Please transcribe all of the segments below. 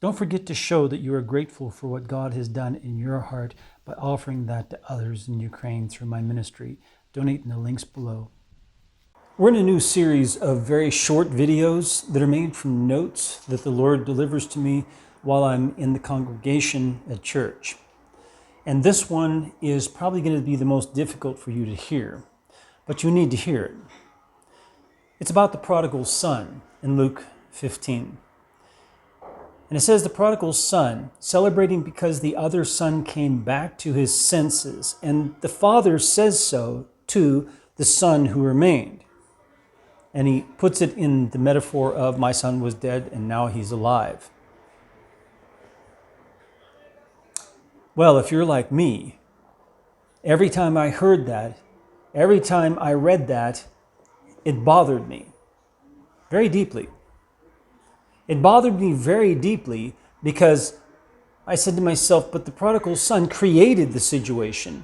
Don't forget to show that you are grateful for what God has done in your heart by offering that to others in Ukraine through my ministry. Donate in the links below. We're in a new series of very short videos that are made from notes that the Lord delivers to me while I'm in the congregation at church. And this one is probably going to be the most difficult for you to hear, but you need to hear it. It's about the prodigal son in Luke 15. And it says the prodigal son, celebrating because the other son came back to his senses, and the father says so to the son who remained. And he puts it in the metaphor of my son was dead and now he's alive. Well, if you're like me, every time I heard that, every time I read that, it bothered me very deeply. It bothered me very deeply because I said to myself, but the prodigal son created the situation,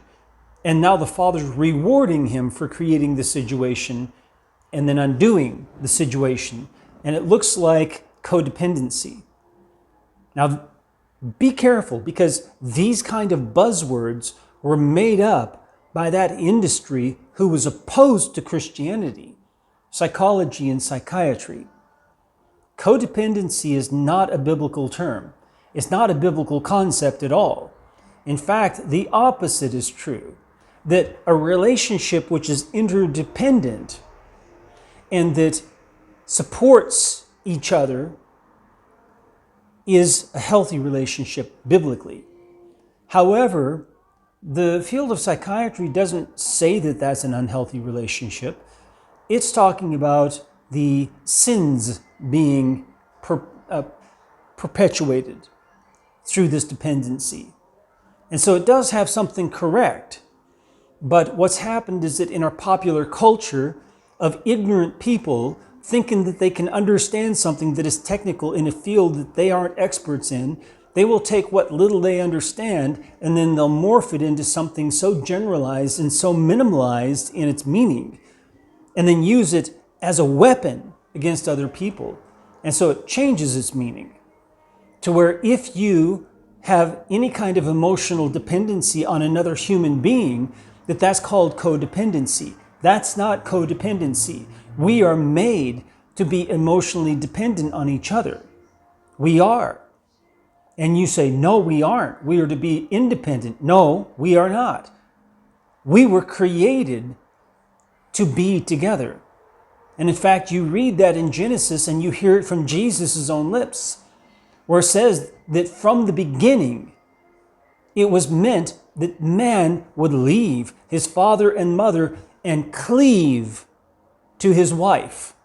and now the father's rewarding him for creating the situation and then undoing the situation. And it looks like codependency. Now, be careful, because these kind of buzzwords were made up by that industry who was opposed to Christianity, psychology and psychiatry. Codependency is not a biblical term. It's not a biblical concept at all. In fact, the opposite is true, that a relationship which is interdependent and that supports each other is a healthy relationship biblically. However, the field of psychiatry doesn't say that that's an unhealthy relationship. It's talking about the sins being perpetuated through this dependency. And so it does have something correct. But what's happened is that in our popular culture of ignorant people thinking that they can understand something that is technical in a field that they aren't experts in, they will take what little they understand and then they'll morph it into something so generalized and so minimalized in its meaning, and then use it as a weapon against other people. And so it changes its meaning to where if you have any kind of emotional dependency on another human being, that's called codependency. That's not codependency. We are made to be emotionally dependent on each other. We are. And you say, no, we aren't. We are to be independent. No, we are not. We were created to be together. And in fact, you read that in Genesis and you hear it from Jesus' own lips, where it says that from the beginning, it was meant that man would leave his father and mother and cleave to his wife.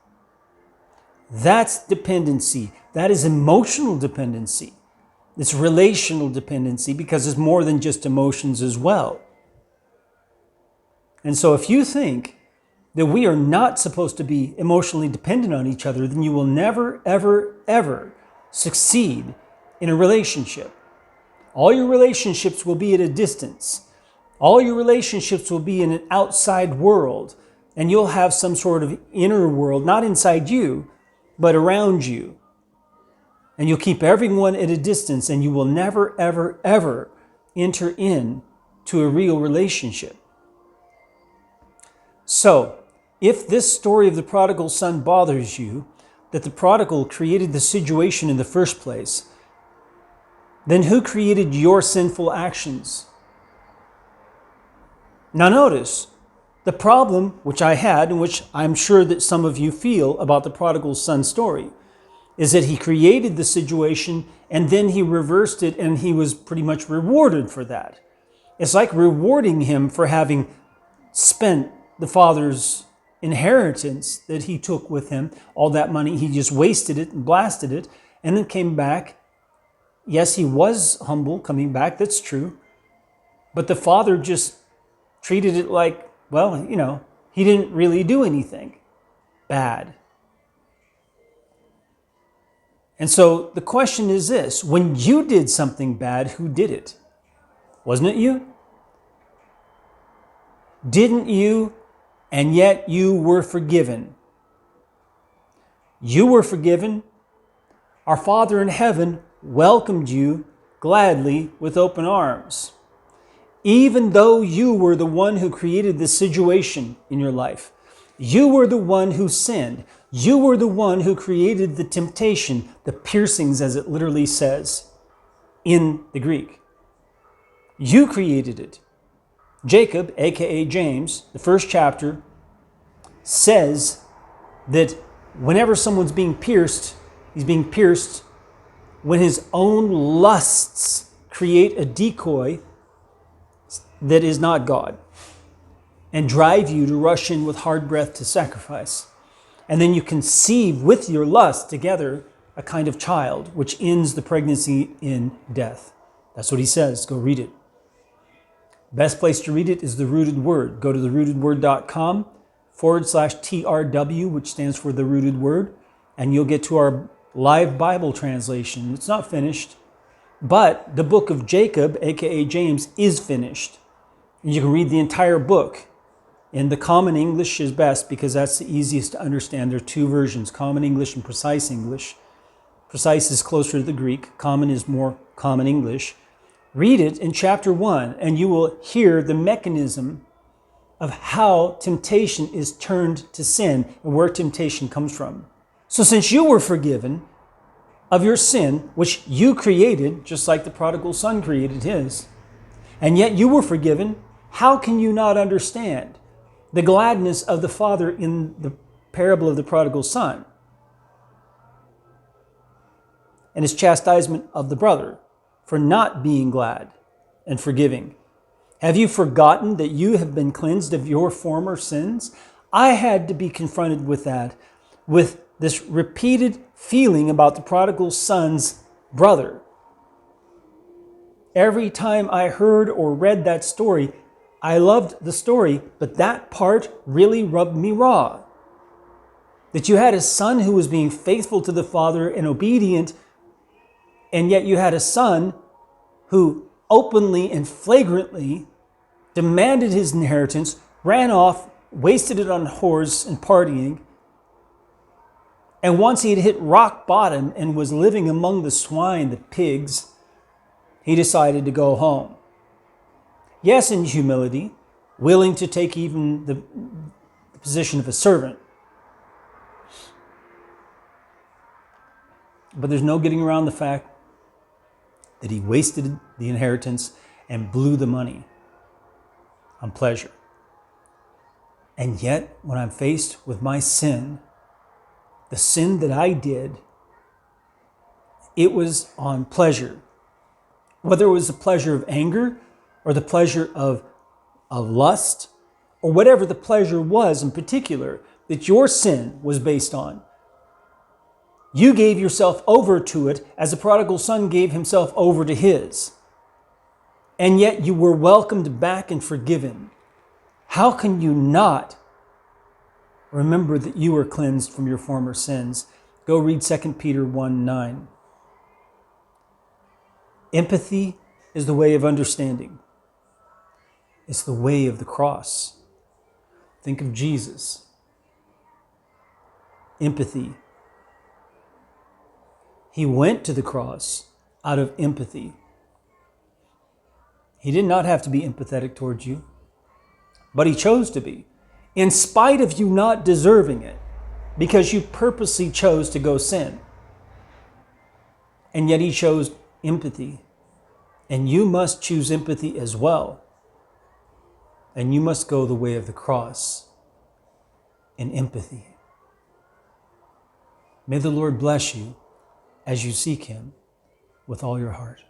That's dependency. That is emotional dependency. It's relational dependency because it's more than just emotions as well. And so if you think that we are not supposed to be emotionally dependent on each other, then you will never, ever, ever succeed in a relationship. All your relationships will be at a distance. All your relationships will be in an outside world, and you'll have some sort of inner world, not inside you, but around you. And you'll keep everyone at a distance, and you will never, ever, ever enter into a real relationship. So, if this story of the prodigal son bothers you, that the prodigal created the situation in the first place, then who created your sinful actions? Now notice, the problem which I had, and which I'm sure that some of you feel about the prodigal son story, is that he created the situation and then he reversed it and he was pretty much rewarded for that. It's like rewarding him for having spent the father's inheritance that he took with him, all that money. He just wasted it and blasted it and then came back. Yes, he was humble coming back, that's true. But the father just treated it like, well, he didn't really do anything bad. And so the question is this: when you did something bad, who did it? Wasn't it you? Didn't you? And yet you were forgiven. You were forgiven. Our Father in heaven welcomed you gladly with open arms. Even though you were the one who created this situation in your life, you were the one who sinned. You were the one who created the temptation, the piercings, as it literally says in the Greek. You created it. Jacob, aka James, the first chapter, says that whenever someone's being pierced, he's being pierced when his own lusts create a decoy that is not God and drive you to rush in with hard breath to sacrifice. And then you conceive with your lust together a kind of child, which ends the pregnancy in death. That's what he says. Go read it. Best place to read it is the Rooted Word. Go to therootedword.com/TRW, which stands for the Rooted Word, and you'll get to our live Bible translation. It's not finished, but the book of Jacob, aka James, is finished. And you can read the entire book. In the Common English is best because that's the easiest to understand. There are two versions, Common English and Precise English. Precise is closer to the Greek. Common is more Common English. Read it in chapter 1 and you will hear the mechanism of how temptation is turned to sin and where temptation comes from. So since you were forgiven of your sin, which you created, just like the prodigal son created his, and yet you were forgiven, how can you not understand the gladness of the father in the parable of the prodigal son and his chastisement of the brother for not being glad and forgiving? Have you forgotten that you have been cleansed of your former sins? I had to be confronted with that, with this repeated feeling about the prodigal son's brother. Every time I heard or read that story, I loved the story, but that part really rubbed me raw. That you had a son who was being faithful to the father and obedient, and yet you had a son who openly and flagrantly demanded his inheritance, ran off, wasted it on whores and partying, and once he had hit rock bottom and was living among the swine, the pigs, he decided to go home. Yes, in humility, willing to take even the position of a servant. But there's no getting around the fact that he wasted the inheritance and blew the money on pleasure. And yet, when I'm faced with my sin, the sin that I did, it was on pleasure. Whether it was the pleasure of anger or the pleasure of lust, or whatever the pleasure was in particular that your sin was based on, you gave yourself over to it as the prodigal son gave himself over to his. And yet you were welcomed back and forgiven. How can you not remember that you were cleansed from your former sins? Go read 2 Peter 1:9. Empathy is the way of understanding. It's the way of the cross. Think of Jesus. Empathy. He went to the cross out of empathy. He did not have to be empathetic towards you, but he chose to be, in spite of you not deserving it, because you purposely chose to go sin. And yet he chose empathy. And you must choose empathy as well. And you must go the way of the cross in empathy. May the Lord bless you as you seek him with all your heart.